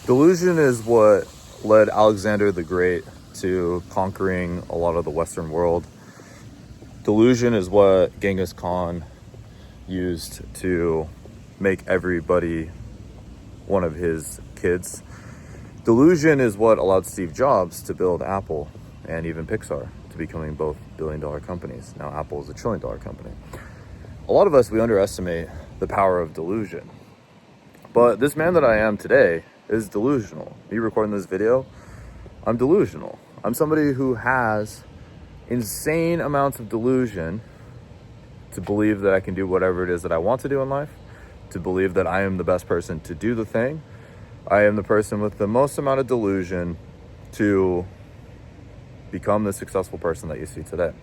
Delusion is what led Alexander the Great to conquering a lot of the Western world. Delusion is what Genghis Khan used to make everybody one of his kids. Delusion is what allowed Steve Jobs to build Apple and even Pixar to becoming both billion-dollar companies. Now Apple is a trillion-dollar company. A lot of us, we underestimate the power of delusion. But this man that I am today is delusional. Me recording this video, I'm delusional. I'm somebody who has insane amounts of delusion to believe that I can do whatever it is that I want to do in life, to believe that I am the best person to do the thing. I am the person with the most amount of delusion to become the successful person that you see today.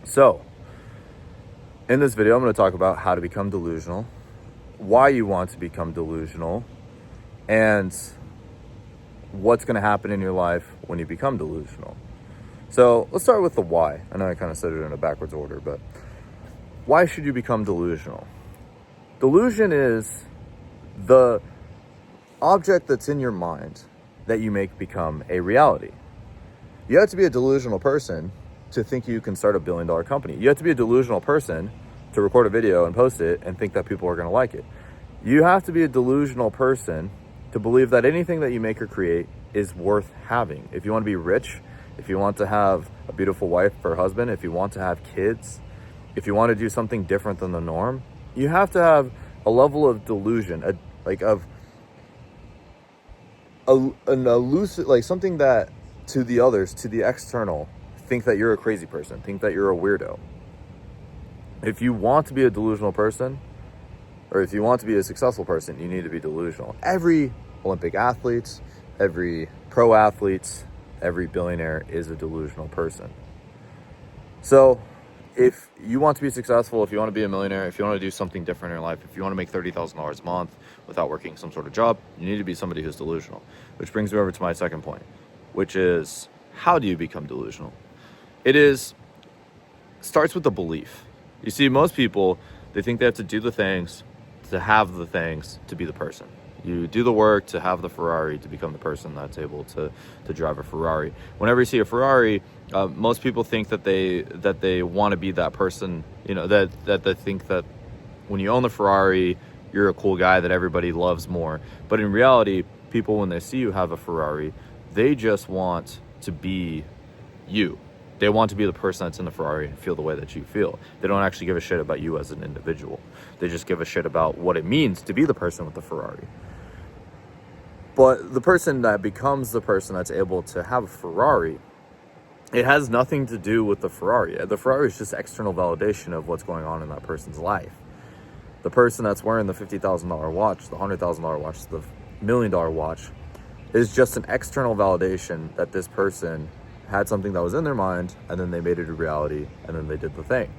So, in this video, I'm going to talk about how to become delusional, why you want to become delusional, and what's going to happen in your life when you become delusional. So let's start with the why. I know I kind of said it in a backwards order, but why should you become delusional? Delusion is the object that's in your mind that you make become a reality. You have to be a delusional person to think you can start a billion-dollar company. You have to be a delusional person to record a video and post it and think that people are going to like it. You have to be a delusional person to believe that anything that you make or create is worth having. If you want to be rich, if you want to have a beautiful wife or husband, if you want to have kids, if you want to do something different than the norm, you have to have a level of delusion, something that to the others, to the external, think that you're a crazy person, think that you're a weirdo. If you want to be a delusional person, or if you want to be a successful person, you need to be delusional. Every Olympic athlete, every pro athlete, every billionaire is a delusional person. So if you want to be successful, if you want to be a millionaire, if you want to do something different in your life, if you want to make $30,000 a month without working some sort of job, you need to be somebody who's delusional. Which brings me over to my second point, which is, how do you become delusional? Starts with the belief. You see, most people, they think they have to do the things, to have the things, to be the person. You do the work to have the Ferrari, to become the person that's able to drive a Ferrari. Whenever you see a Ferrari, most people think that they want to be that person, that they think that when you own the Ferrari, you're a cool guy that everybody loves more. But in reality, people, when they see you have a Ferrari, they just want to be you. They want to be the person that's in the Ferrari and feel the way that you feel. They don't actually give a shit about you as an individual. They just give a shit about what it means to be the person with the Ferrari. But the person that becomes the person that's able to have a Ferrari, it has nothing to do with the Ferrari. The Ferrari is just external validation of what's going on in that person's life. The person that's wearing the $50,000 watch, the $100,000 watch, the $1 million watch, is just an external validation that this person had something that was in their mind, and then they made it a reality, and then they did the thing.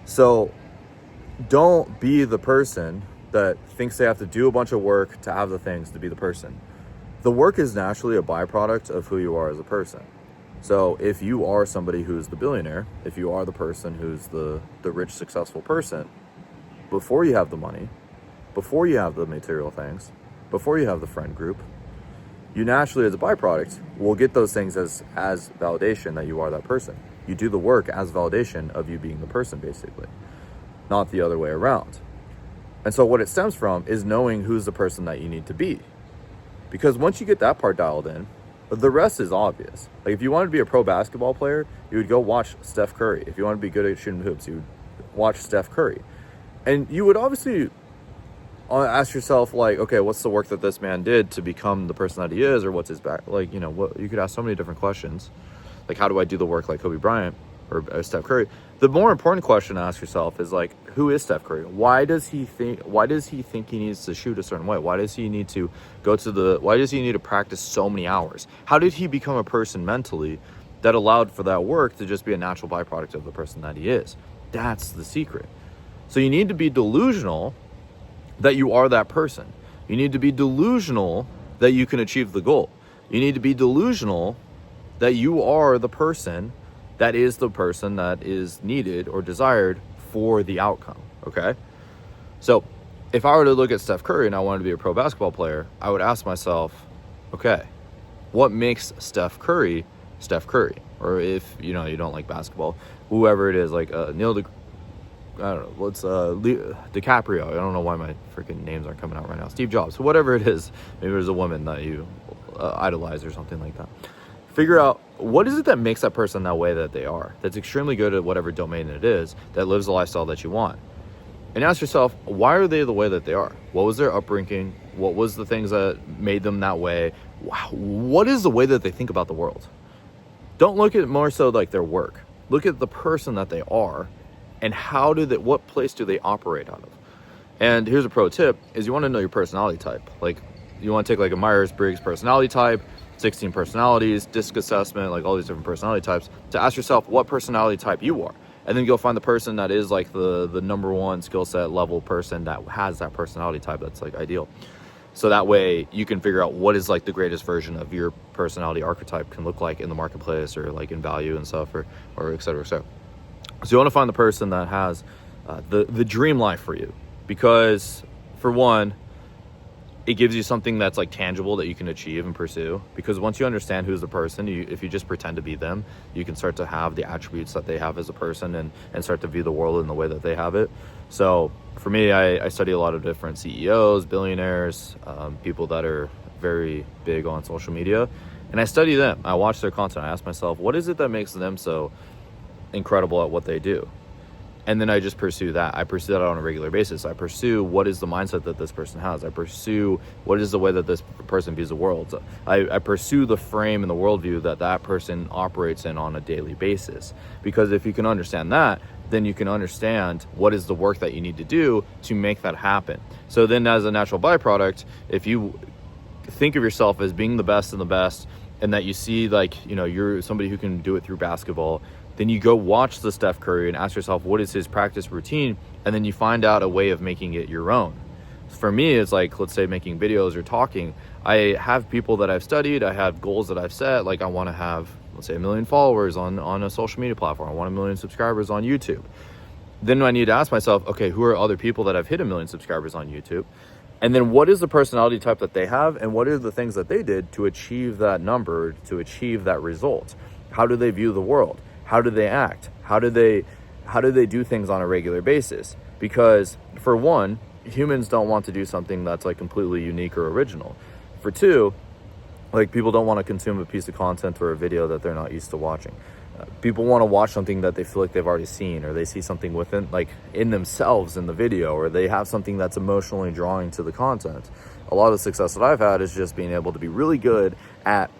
So don't be the person that thinks they have to do a bunch of work to have the things to be the person. The work is naturally a byproduct of who you are as a person. So if you are somebody who's the billionaire, if you are the person who's the rich, successful person, before you have the money, before you have the material things, before you have the friend group, you naturally, as a byproduct, will get those things as validation that you are that person. You do the work as validation of you being the person, basically, not the other way around. And so what it stems from is knowing who's the person that you need to be. Because once you get that part dialed in, the rest is obvious. Like if you wanted to be a pro basketball player, you would go watch Steph Curry. If you want to be good at shooting hoops, you would watch Steph Curry. And you would obviously ask yourself, like, okay, what's the work that this man did to become the person that he is, or what's his back, what you could ask so many different questions, like, how do I do the work like Kobe Bryant or Steph Curry? The more important question to ask yourself is, like, who is Steph Curry? Why does he think he needs to shoot a certain way? Why does he need to why does he need to practice so many hours? How did he become a person mentally that allowed for that work to just be a natural byproduct of the person that he is? That's the secret. So you need to be delusional that you are that person. You need to be delusional that you can achieve the goal. You need to be delusional that you are the person that is needed or desired for the outcome, okay? So if I were to look at Steph Curry and I wanted to be a pro basketball player, I would ask myself, okay, what makes Steph Curry Steph Curry? Or if you don't like basketball, whoever it is, like I don't know, what's DiCaprio. I don't know why my freaking names aren't coming out right now. Steve Jobs, whatever it is. Maybe there's a woman that you idolize or something like that. Figure out what is it that makes that person that way that they are, that's extremely good at whatever domain it is, that lives the lifestyle that you want. And ask yourself, why are they the way that they are? What was their upbringing? What was the things that made them that way? What is the way that they think about the world? Don't look at more so like their work. Look at the person that they are, and what place do they operate out of? And here's a pro tip, is you want to know your personality type. Like, you want to take like a Myers-Briggs personality type, 16 personalities, DISC assessment, like all these different personality types, to ask yourself what personality type you are. And then go find the person that is like the number one skill set level person that has that personality type that's like ideal. So that way you can figure out what is like the greatest version of your personality archetype can look like in the marketplace, or like in value and stuff, or et cetera, et cetera. So you want to find the person that has the dream life for you, because for one, it gives you something that's like tangible that you can achieve and pursue. Because once you understand who's the person, if you just pretend to be them, you can start to have the attributes that they have as a person, and start to view the world in the way that they have it. So for me, I study a lot of different CEOs, billionaires, people that are very big on social media, and I study them. I watch their content. I ask myself, what is it that makes them so incredible at what they do? And then I just pursue that. I pursue that on a regular basis. I pursue what is the mindset that this person has. I pursue what is the way that this person views the world. I pursue the frame and the worldview that person operates in on a daily basis. Because if you can understand that, then you can understand what is the work that you need to do to make that happen. So then as a natural byproduct, if you think of yourself as being the best and the best, and that you see like, you're somebody who can do it through basketball, then you go watch the Steph Curry and ask yourself, what is his practice routine? And then you find out a way of making it your own. For me, it's like, let's say making videos or talking. I have people that I've studied. I have goals that I've set. Like I want to have, let's say 1 million followers on a social media platform. I want 1 million subscribers on YouTube. Then I need to ask myself, okay, who are other people that have hit 1 million subscribers on YouTube? And then what is the personality type that they have? And what are the things that they did to achieve that number, to achieve that result? How do they view the world? How do they act? How do they do things on a regular basis? Because for one, humans don't want to do something that's like completely unique or original. For two, like people don't want to consume a piece of content or a video that they're not used to watching. People want to watch something that they feel like they've already seen, or they see something within, like in themselves in the video, or they have something that's emotionally drawing to the content. A lot of the success that I've had is just being able to be really good at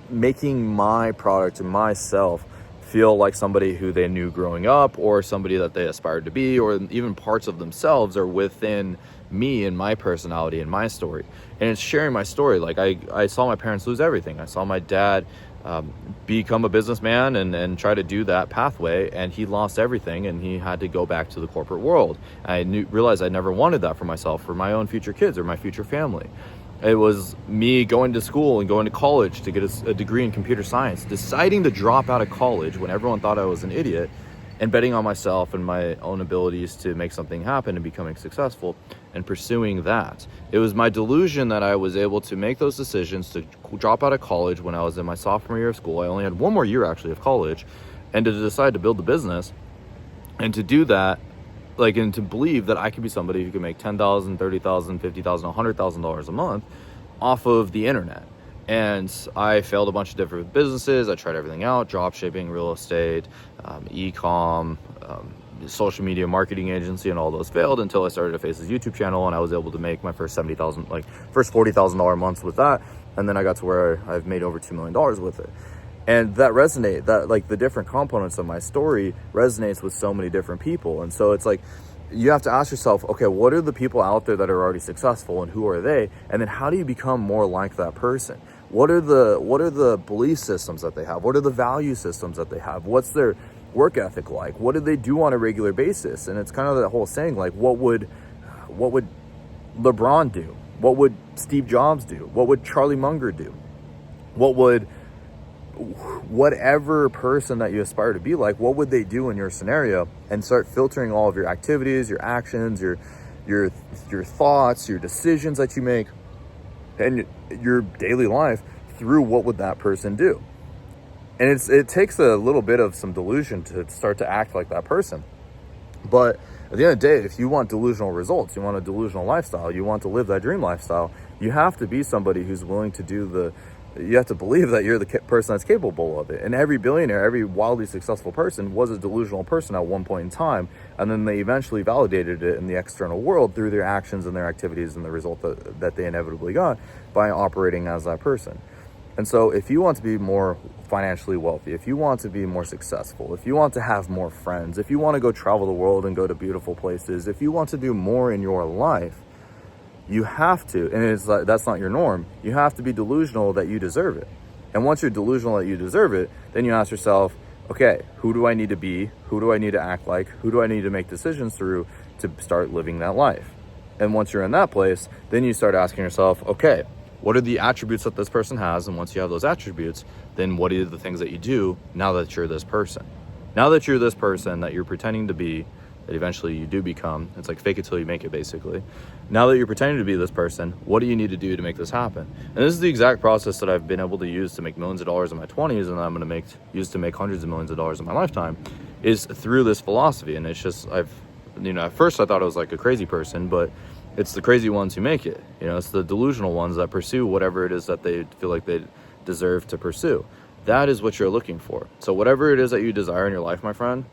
making my product and myself feel like somebody who they knew growing up, or somebody that they aspired to be, or even parts of themselves are within me and my personality and my story. And it's sharing my story. Like I saw my parents lose everything. I saw my dad become a businessman and try to do that pathway, and he lost everything, and he had to go back to the corporate world. I realized I never wanted that for myself, for my own future kids or my future family. It was me going to school and going to college to get a degree in computer science, deciding to drop out of college when everyone thought I was an idiot, and betting on myself and my own abilities to make something happen and becoming successful and pursuing that. It was my delusion that I was able to make those decisions to drop out of college when I was in my sophomore year of school. I only had 1 more year actually of college, and to decide to build a business, and to do that, and to believe that I could be somebody who could make $10,000, $30,000, $50,000, $100,000 a month off of the internet. And I failed a bunch of different businesses. I tried everything out: drop shipping, real estate, e-com, social media marketing agency, and all those failed until I started a Faces YouTube channel, and I was able to make my first $70,000, first $40,000 months with that. And then I got to where I've made over $2 million with it. And that the different components of my story resonates with so many different people. And so it's like, you have to ask yourself, okay, what are the people out there that are already successful, and who are they? And then how do you become more like that person? What are the belief systems that they have? What are the value systems that they have? What's their work ethic like? What do they do on a regular basis? And it's kind of that whole saying, like, what would LeBron do? What would Steve Jobs do? What would Charlie Munger do? What would whatever person that you aspire to be like, what would they do in your scenario? And start filtering all of your activities, your actions, your your thoughts, your decisions that you make, and your daily life through what would that person do. And it takes a little bit of some delusion to start to act like that person. But at the end of the day, if you want delusional results, you want a delusional lifestyle, you want to live that dream lifestyle, you have to be somebody who's willing to you have to believe that you're the person that's capable of it. And every billionaire, every wildly successful person was a delusional person at one point in time. And then they eventually validated it in the external world through their actions and their activities and the result that they inevitably got by operating as that person. And so if you want to be more financially wealthy, if you want to be more successful, if you want to have more friends, if you want to go travel the world and go to beautiful places, if you want to do more in your life, you have to, and it's like, that's not your norm. You have to be delusional that you deserve it. And once you're delusional that you deserve it, then you ask yourself, okay, who do I need to be? Who do I need to act like? Who do I need to make decisions through to start living that life? And once you're in that place, then you start asking yourself, okay, what are the attributes that this person has? And once you have those attributes, then what are the things that you do now that you're this person? Now that you're this person that you're pretending to be, that eventually you do become, it's like fake it till you make it, basically. Now that you're pretending to be this person, what do you need to do to make this happen? And this is the exact process that I've been able to use to make millions of dollars in my 20s, and I'm going to use to make hundreds of millions of dollars in my lifetime, is through this philosophy. And it's just, at first I thought I was like a crazy person, but it's the crazy ones who make it. It's the delusional ones that pursue whatever it is that they feel like they deserve to pursue. That is what you're looking for. So whatever it is that you desire in your life, my friend,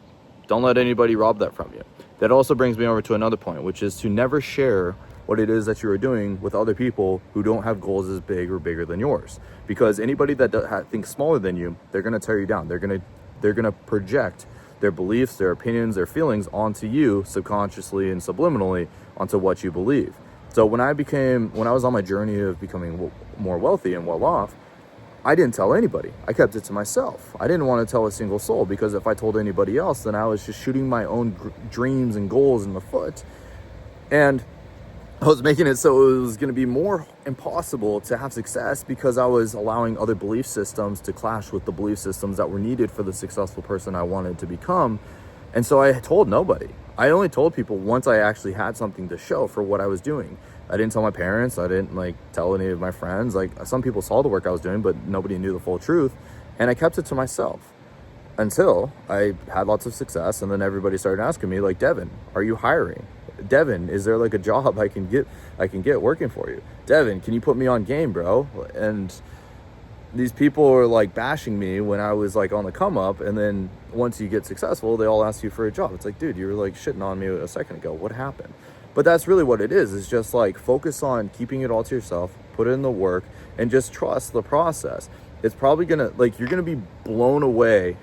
don't let anybody rob that from you. That also brings me over to another point, which is to never share what it is that you are doing with other people who don't have goals as big or bigger than yours. Because anybody that thinks smaller than you, they're going to tear you down. They're going to project their beliefs, their opinions, their feelings onto you subconsciously and subliminally onto what you believe. So when I was on my journey of becoming more wealthy and well off, I didn't tell anybody. I kept it to myself. I didn't want to tell a single soul, because if I told anybody else, then I was just shooting my own dreams and goals in the foot. And I was making it so it was going to be more impossible to have success, because I was allowing other belief systems to clash with the belief systems that were needed for the successful person I wanted to become. And so I told nobody. I only told people once I actually had something to show for what I was doing. I didn't tell my parents. I didn't tell any of my friends. Some people saw the work I was doing, but nobody knew the full truth. And I kept it to myself until I had lots of success. And then everybody started asking me, Devin, are you hiring? Devin, is there a job I can get working for you? Devin, can you put me on game, bro? And these people were bashing me when I was on the come up. And then once you get successful, they all ask you for a job. It's dude, you were shitting on me a second ago. What happened? But that's really what it is. It's just focus on keeping it all to yourself, put in the work, and just trust the process. It's probably gonna, you're gonna be blown away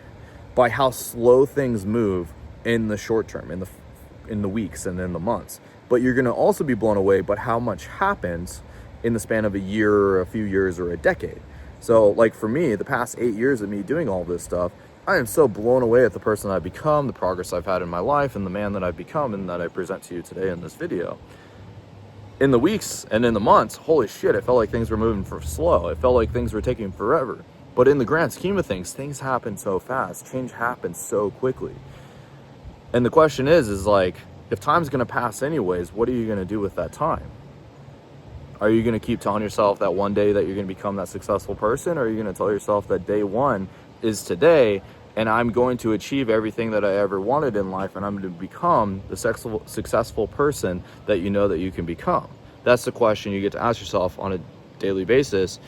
by how slow things move in the short term, in the weeks and in the months. But you're gonna also be blown away by how much happens in the span of a year or a few years or a decade. So for me, the past 8 years of me doing all this stuff, I am so blown away at the person I've become, the progress I've had in my life, and the man that I've become and that I present to you today in this video. In the weeks and in the months, holy shit, it felt like things were moving slow. It felt like things were taking forever. But in the grand scheme of things happen so fast. Change happens so quickly. And the question is if time's going to pass anyways, what are you going to do with that time? Are you going to keep telling yourself that one day that you're going to become that successful person? Or are you going to tell yourself that day one is today, and I'm going to achieve everything that I ever wanted in life, and I'm going to become the successful person that you know that you can become? That's the question you get to ask yourself on a daily basis.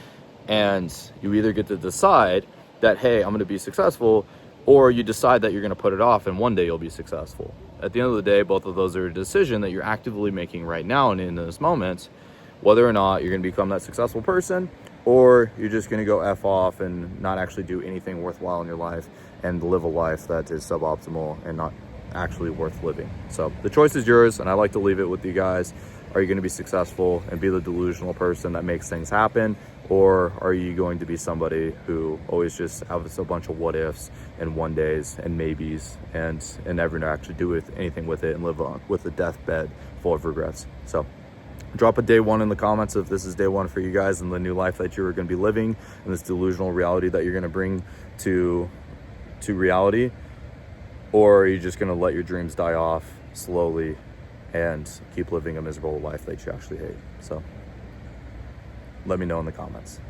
And you either get to decide that, hey, I'm going to be successful, or you decide that you're going to put it off and one day you'll be successful. At the end of the day, both of those are a decision that you're actively making right now and in this moment, whether or not you're going to become that successful person, or you're just going to go F off and not actually do anything worthwhile in your life and live a life that is suboptimal and not actually worth living. So the choice is yours, and I like to leave it with you guys. Are you going to be successful and be the delusional person that makes things happen? Or are you going to be somebody who always just has a bunch of what ifs and one days and maybes and never actually do anything with it and live on with a deathbed full of regrets? So drop a day one in the comments if this is day one for you guys and the new life that you're going to be living and this delusional reality that you're going to bring to reality. Or are you just going to let your dreams die off slowly and keep living a miserable life that you actually hate. So let me know in the comments.